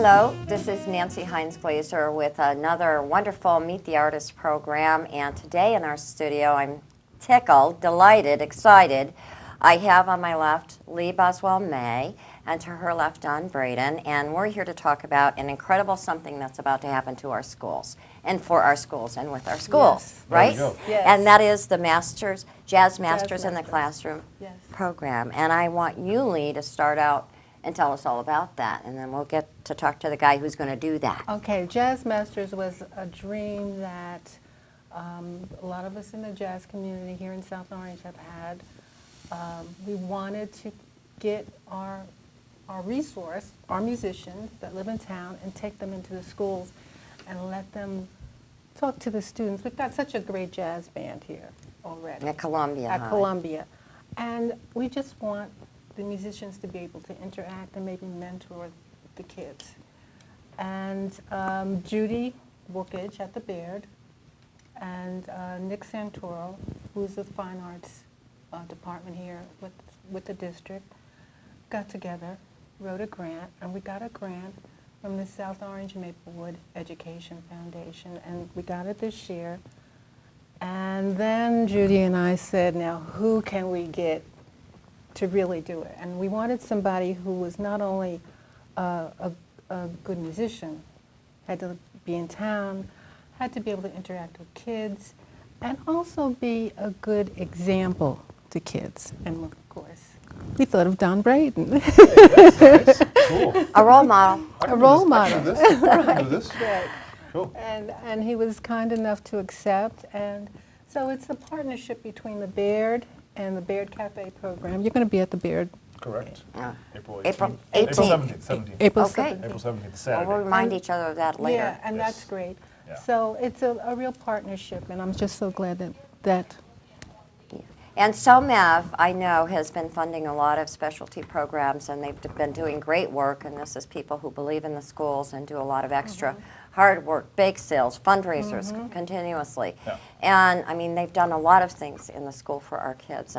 Hello, this is Nancy Heins-Glaser with another wonderful Meet the Artist program, and today in our studio I'm tickled, delighted, excited. I have on my left Lee Boswell-May, and to her left Don Braden, and we're here to talk about an incredible something that's about to happen to our schools, and for our schools, and with our schools, yes. right? Yes. And that is the Jazz Masters in the Classroom Yes. program. And I want you, Lee, to start out and tell us all about that, and then we'll get to talk to the guy who's going to do that. Okay, Jazz Masters was a dream that a lot of us in the jazz community here in South Orange have had. We wanted to get our resource, our musicians that live in town, and take them into the schools and let them talk to the students. We've got such a great jazz band here already. At Columbia. At Columbia. And we just want the musicians to be able to interact and maybe mentor the kids. And Judy Wookage at the Baird and Nick Santoro, who's the fine arts department here with the district, got together, wrote a grant, and we got a grant from the South Orange Maplewood Education Foundation, and we got it this year. And then Judy and I said, now who can we get to really do it? And we wanted somebody who was not only a good musician, had to be in town, had to be able to interact with kids, and also be a good example to kids. And of course, we thought of Don Braden. Nice. Cool. A role model. A role model. I can do this. I can do this. Right. Cool. And he was kind enough to accept. And so it's a partnership between the Baird and the Baird Cafe program. You're going to be at the Baird. Correct. April 18th. April April 18th. 17th. 17th. April Okay. 7th. April 17th, Well, Saturday. we'll remind each other of that later. Yeah, and Yes. that's great. Yeah. So it's a real partnership, and I'm just so glad that And SOMAV, I know, has been funding a lot of specialty programs, and they've been doing great work, and this is people who believe in the schools and do a lot of extra hard work, bake sales, fundraisers continuously. Yeah. And, I mean, they've done a lot of things in the school for our kids.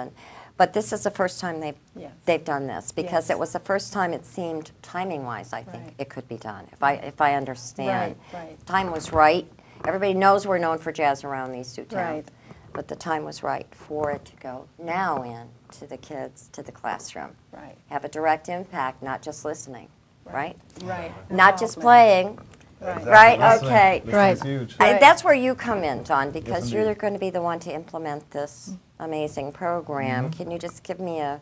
But this is the first time Yes. they've done this, because Yes. it was the first time it seemed, timing-wise, I think, Right. it could be done, if I understand. Right. Time was right. Everybody knows we're known for jazz around these two towns. Right. But the time was right for it to go now in to the kids, to the classroom. Right. Have a direct impact, not just listening, right? Right. Not just Involvement. playing, Right. right? Listening. Okay. Listening's Right. huge. Right. That's where you come in, Don, because Yes, you're indeed. going to be the one to implement this amazing program. Can you just give me an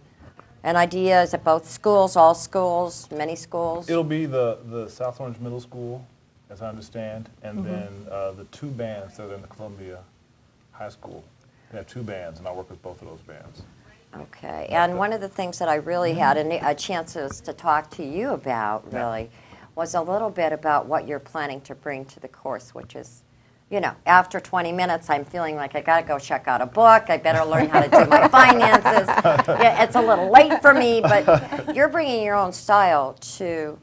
idea? Is it both schools, all schools, many schools? It'll be the South Orange Middle School, as I understand, and then the two bands that are in the Columbia High School. They have two bands, and I work with both of those bands. Okay, and one of the things that I really had a chances to talk to you about, really, was a little bit about what you're planning to bring to the course, which is, you know, after 20 minutes, I'm feeling like I got to go check out a book. I better learn how to do my finances. Yeah, it's a little late for me, but you're bringing your own style to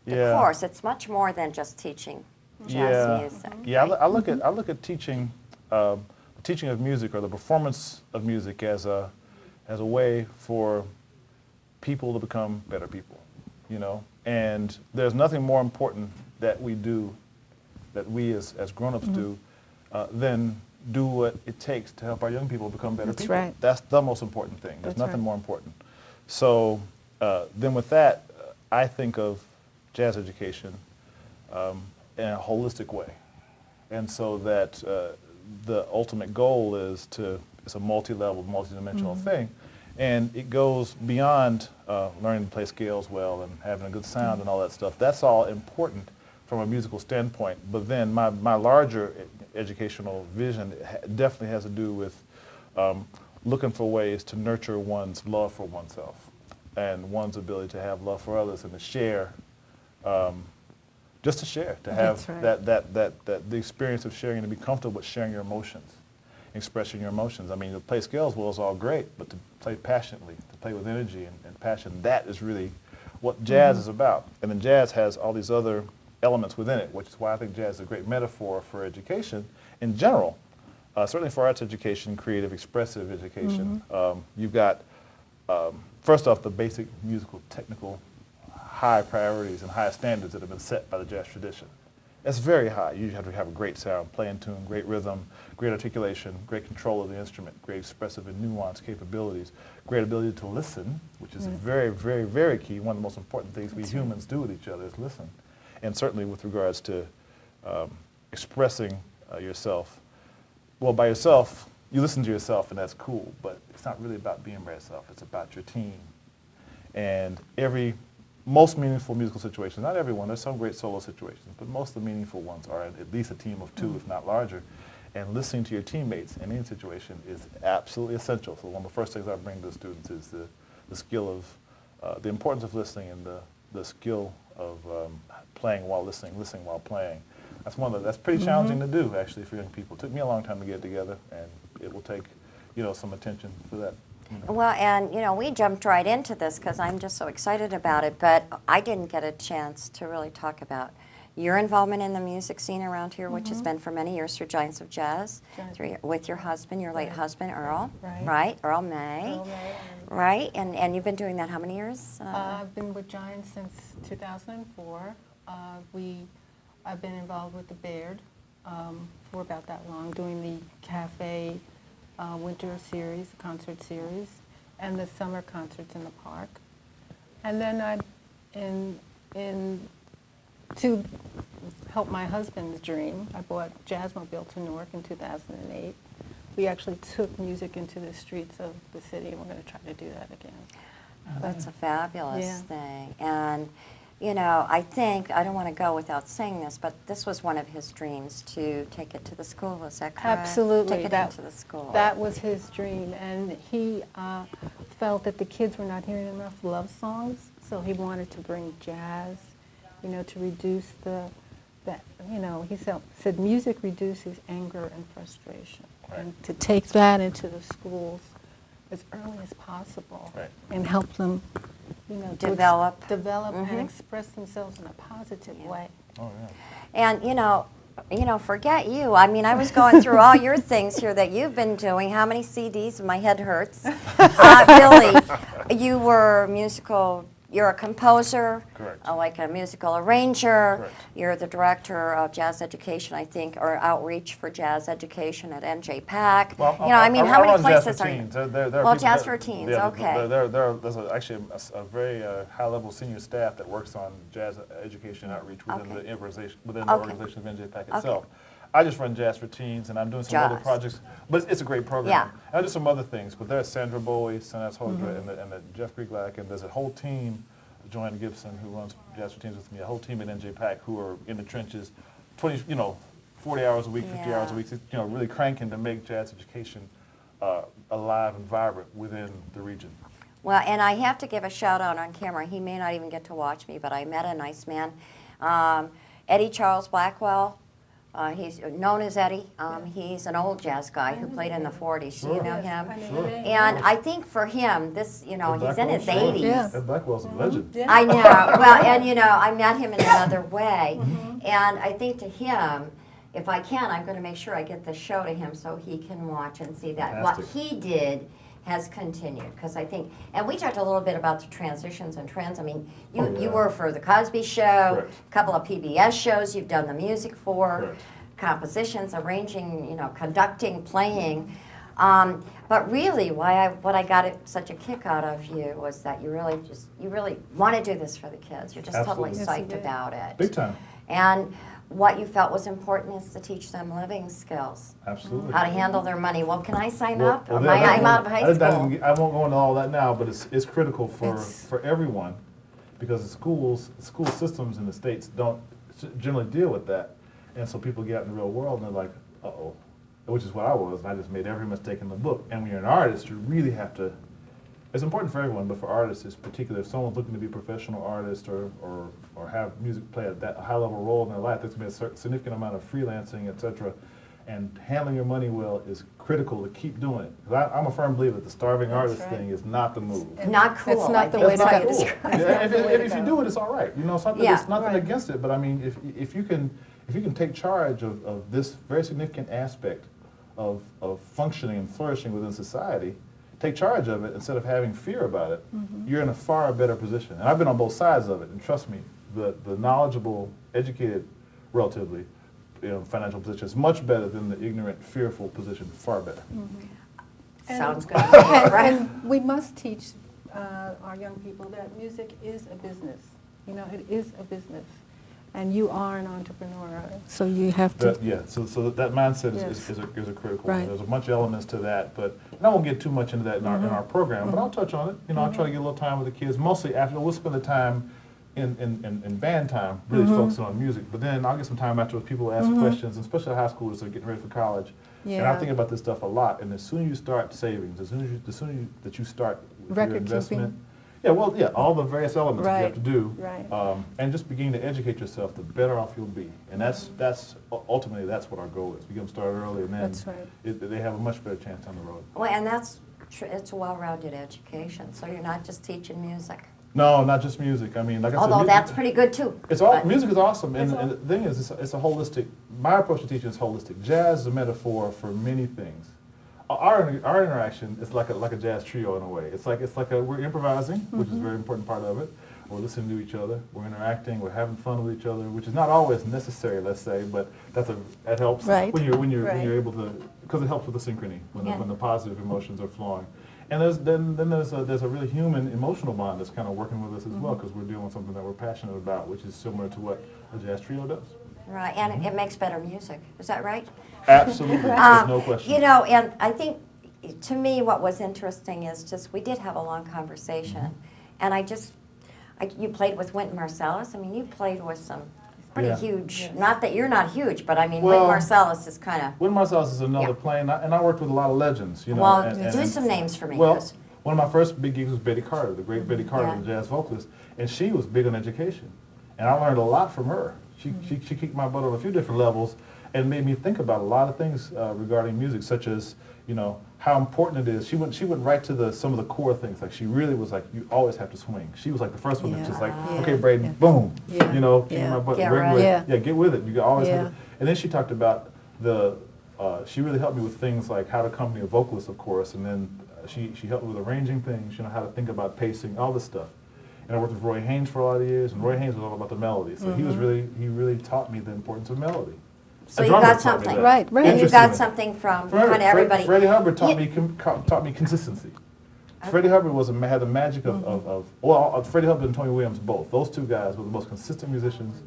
the Yeah. course. It's much more than just teaching jazz music. Yeah. I look at teaching, teaching of music or the performance of music as a way for people to become better people, you know. And there's nothing more important that we do, that we as grown-ups do, than do what it takes to help our young people become better That's people. right. That's the most important thing. There's That's nothing right. more important. So then with that, I think of jazz education in a holistic way. And so that the ultimate goal is it's a multi-level, multi-dimensional thing. And it goes beyond learning to play scales well and having a good sound and all that stuff. That's all important from a musical standpoint. But then my larger educational vision definitely has to do with looking for ways to nurture one's love for oneself and one's ability to have love for others and to share, just to share, to have That's right. the experience of sharing and to be comfortable with sharing your emotions, expressing your emotions. I mean, to play scales well is all great, but to play passionately, to play with energy and passion, that is really what jazz is about. And then jazz has all these other elements within it, which is why I think jazz is a great metaphor for education in general, certainly for arts education, creative, expressive education. You've got, first off, the basic musical, technical, high priorities and high standards that have been set by the jazz tradition. It's very high. You have to have a great sound, play in tune, great rhythm, great articulation, great control of the instrument, great expressive and nuanced capabilities, great ability to listen, which is very, very, very key. One of the most important things we humans do with each other is listen. And certainly with regards to expressing yourself. Well, by yourself, you listen to yourself and that's cool, but it's not really about being by yourself. It's about your team. And most meaningful musical situations, not everyone, there's some great solo situations, but most of the meaningful ones are at least a team of two, if not larger. And listening to your teammates in any situation is absolutely essential. So one of the first things I bring to students is the skill of, the importance of listening and the skill of playing while listening while playing. That's pretty challenging to do, actually, for young people. It took me a long time to get it together, and it will take, some attention for that. Well, and we jumped right into this because I'm just so excited about it, but I didn't get a chance to really talk about your involvement in the music scene around here, which has been for many years through Giants of Jazz, with your husband, your late husband, Earl, right? Earl May. Earl May. Right, and you've been doing that how many years? I've been with Giants since 2004. I've been involved with the Baird for about that long, doing the cafe winter series, concert series, and the summer concerts in the park. And then to help my husband's dream, I bought Jazzmobile to Newark in 2008. We actually took music into the streets of the city, and we're going to try to do that again. That's a fabulous thing. And, I think, I don't want to go without saying this, but this was one of his dreams to take it to the school, is that correct? Absolutely. Take it into the school. That was his dream, and he felt that the kids were not hearing enough love songs, so he wanted to bring jazz, to reduce he said music reduces anger and frustration, and to take that into the schools as early as possible and help them, develop and express themselves in a positive way. Oh, yeah. And, forget you. I mean, I was going through all your things here that you've been doing. How many CDs? My head hurts. Billy, you're a composer, like a musical arranger. Correct. You're the director of jazz education, I think, or outreach for jazz education at NJPAC. Well, how many places are you? Jazz for Teens, yeah, okay. There's actually a very high-level senior staff that works on jazz education outreach within the organization of NJPAC itself. I just run Jazz for Teens, and I'm doing some other projects, but it's a great program. Yeah. And I do some other things, but there's Sandra Bowie, Sanaz Hodra, and the Jeff Griglack, and there's a whole team, Joanne Gibson, who runs Jazz for Teens with me, a whole team at NJPAC who are in the trenches, 40 hours a week, 50 hours a week, really cranking to make jazz education alive and vibrant within the region. Well, and I have to give a shout out on camera. He may not even get to watch me, but I met a nice man, Eddie Charles Blackwell. He's known as Eddie. He's an old jazz guy who played in the 40s. Do you know him? And I think for him, this, he's in his 80s. Ed Blackwell's a legend. I know. Well, and I met him in another way. And I think to him, if I can, I'm going to make sure I get the show to him so he can watch and see that what he did has continued, because I think, and we talked a little bit about the transitions and trends. I mean, you were for the Cosby Show, a couple of PBS shows you've done the music for, compositions, arranging, conducting, playing. But really, what I got such a kick out of you was that you really want to do this for the kids. You're just totally psyched about it. Big time. And what you felt was important is to teach them living skills. Absolutely. How to handle their money. Well, can I sign up? I'm out of high school. I won't go into all that now, but it's critical for everyone, because the school systems in the States don't generally deal with that. And so people get out in the real world and they're like, uh-oh, which is what I was, and I just made every mistake in the book. And when you're an artist, you really have to, it's important for everyone, but for artists, it's particular. If someone's looking to be a professional artist or have music play a high-level role in their life, there's going to be a significant amount of freelancing, etc. And handling your money well is critical to keep doing it. I'm a firm believer that the starving artist thing is not the move. Not cool. It's not the way to go. If you do it, it's all right. It's nothing against it. But I mean, if you can take charge of this very significant aspect of functioning and flourishing within society, take charge of it instead of having fear about it, you're in a far better position. And I've been on both sides of it, and trust me, the knowledgeable, educated, relatively, financial position is much better than the ignorant, fearful position, far better. Sounds good. And we must teach our young people that music is a business. You know, it is a business. And you are an entrepreneur, so you have to... So that mindset Yes. is a critical Right. one. There's a bunch of elements to that, but and I won't get too much into that in our program, but I'll touch on it. You know, I'll try to get a little time with the kids, mostly after, we'll spend the time in band time, really focusing on music, but then I'll get some time after people ask questions, especially high schoolers that are getting ready for college. And Yeah. I think about this stuff a lot, and as soon as you start savings, as soon as that you start with your Record investment, keeping. all the various elements that you have to do, Right. and just beginning to educate yourself, the better off you'll be. And that's ultimately that's what our goal is. We get them started early, and then That's right. they have a much better chance down the road. Well, and it's a well-rounded education, so you're not just teaching music. No, not just music. I mean, like I said, Although that's pretty good too. it's all But- music is awesome, and the thing is, it's a holistic. My approach to teaching is holistic. Jazz is a metaphor for many things. Our interaction is like a jazz trio in a way. It's like we're improvising, which is a very important part of it. We're listening to each other. We're interacting. We're having fun with each other, which is not always necessary, let's say, but that helps Right. when you're Right. able to, because it helps with the synchrony when Yeah. the positive emotions are flowing. And there's a really human emotional bond that's kind of working with us as well, because we're dealing with something that we're passionate about, which is similar to what a jazz trio does. Right, and it makes better music. Is that right? Absolutely, there's no question. You know, and I think, to me, what was interesting is just, we did have a long conversation, and you played with Wynton Marsalis. I mean, you played with some pretty Yeah. huge, Yes. not that you're not huge, but I mean, Well, Wynton Marsalis is kind of, Wynton Marsalis is another Yeah. plane, and I worked with a lot of legends, you know. well, and do some names for me. Well, 'Cause- one of my first big gigs was Betty Carter, the great Betty Carter, Yeah. the jazz vocalist, and she was big on education, and I learned a lot from her. She kicked my butt on a few different levels, and made me think about a lot of things regarding music, such as, you know, how important it is. She went right to some of the core things. Like, she really was like, you always have to swing. She was like the first one that just like, Yeah. okay, Braden, Yeah. boom, Yeah. you know, kick Yeah. my butt. Get regular- right. Yeah. Get with it. You always have Yeah. to. And then she talked about she really helped me with things like how to accompany a vocalist, of course, and then she helped me with arranging things, you know, how to think about pacing, all this stuff. And I worked with Roy Haynes for a lot of years, and Roy Haynes was all about the melody. So he really taught me the importance of melody. So A you drummer got taught me something. that. Right. And you got Interestingly. something from Freddie- kind of everybody. Freddie Hubbard taught You- me consistency. Freddie Hubbard had the magic of Freddie Hubbard and Tony Williams both. Those two guys were the most consistent musicians.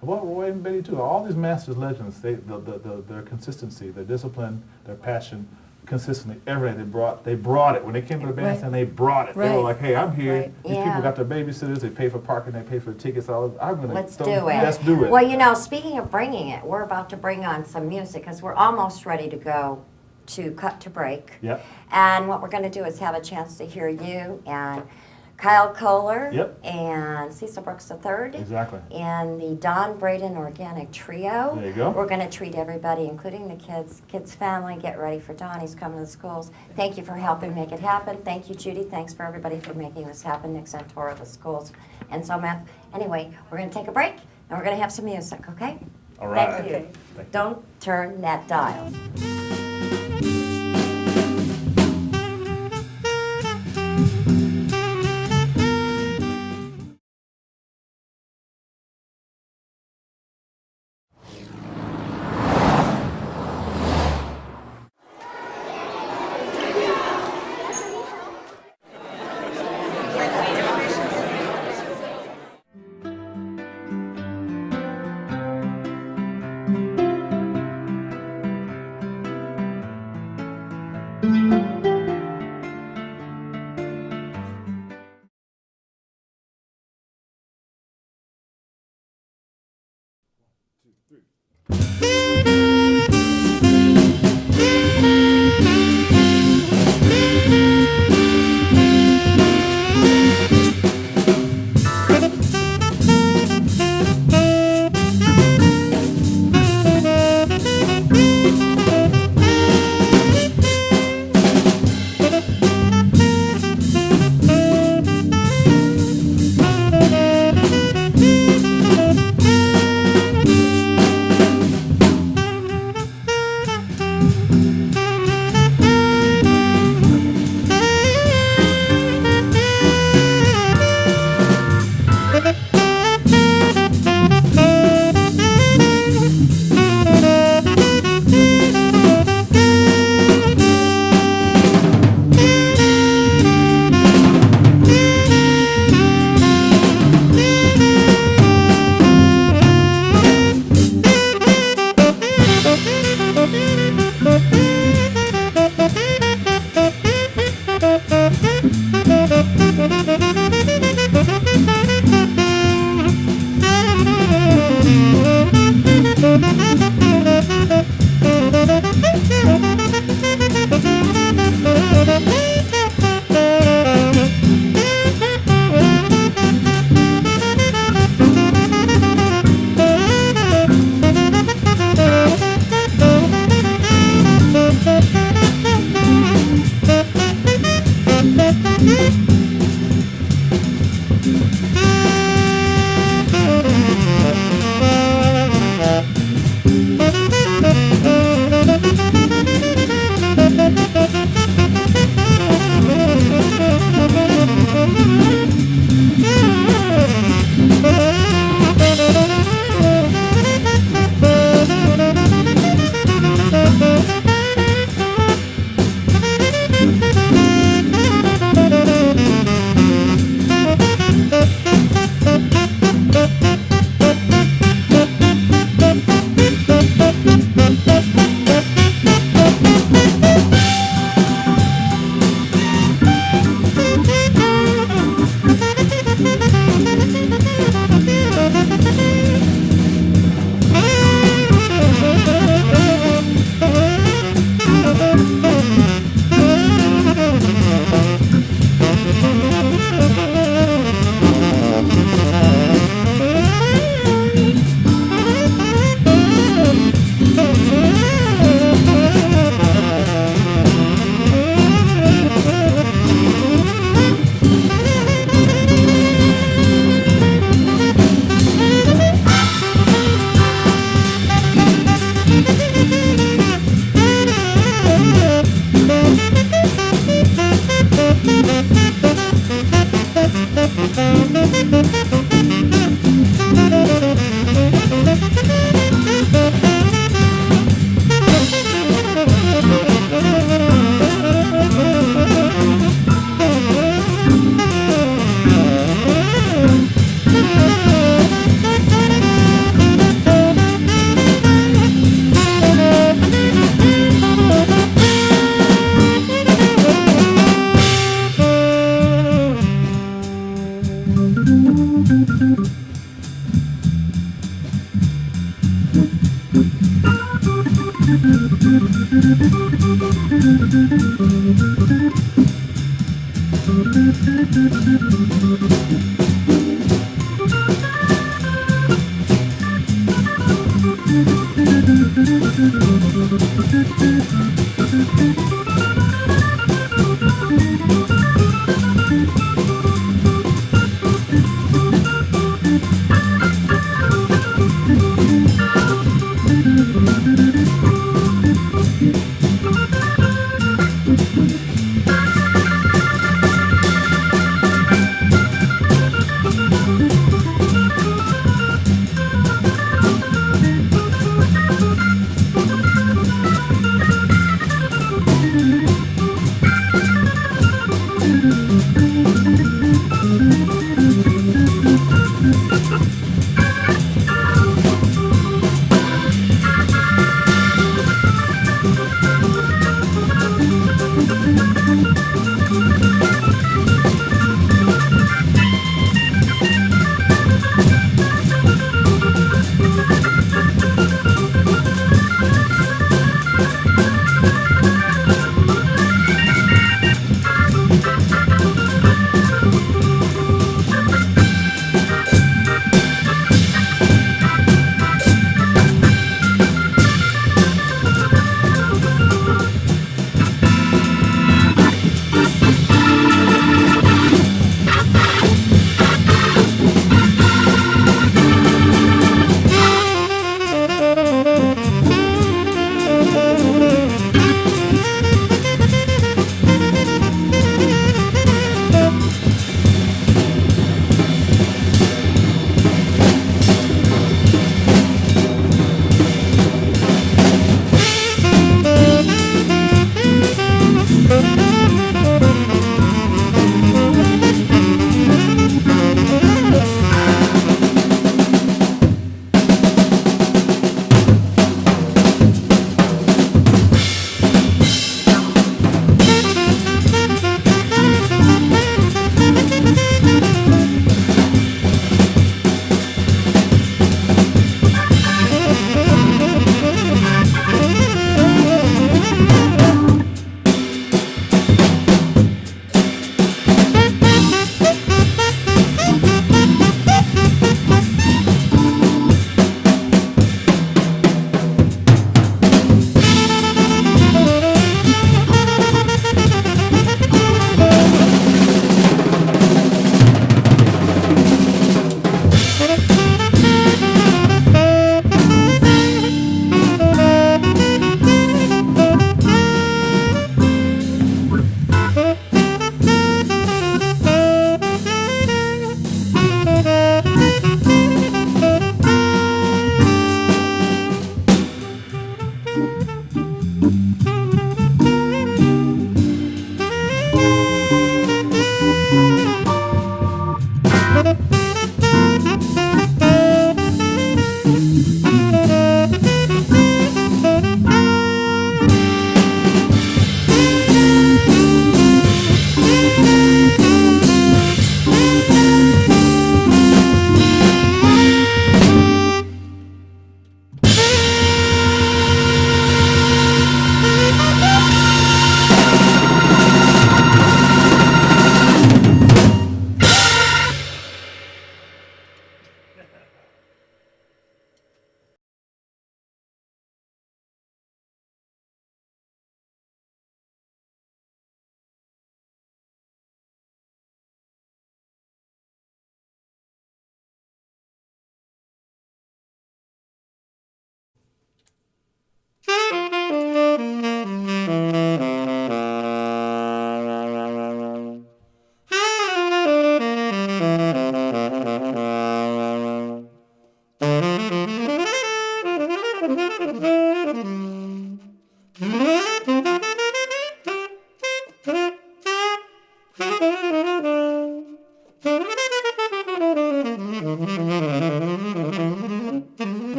Well, Roy and Betty too. All these masters, legends, their consistency, their discipline, their passion, consistently, everything they brought it. When they came to the bandstand, Right. they brought it. They were Right. like, hey, I'm here. Right. These Yeah. people got their babysitters, they pay for parking, they pay for tickets. I'm gonna Let's do it. Let's do it. Well, you know, speaking of bringing it, we're about to bring on some music because we're almost ready to go to cut to break. Yep. And what we're going to do is have a chance to hear you and Kyle Kohler Yep. and Cecil Brooks III. Exactly. And the Don Braden Organic Trio. There you go. We're going to treat everybody, including the kids' family. Get ready for Don. He's coming to the schools. Thank you for helping make it happen. Thank you, Judy. Thanks for everybody for making this happen. Nick Santora, the schools, and SOMAtv. Anyway, we're going to take a break, and we're going to have some music, okay? All right. Thank you. Okay. Thank you. Don't turn that dial.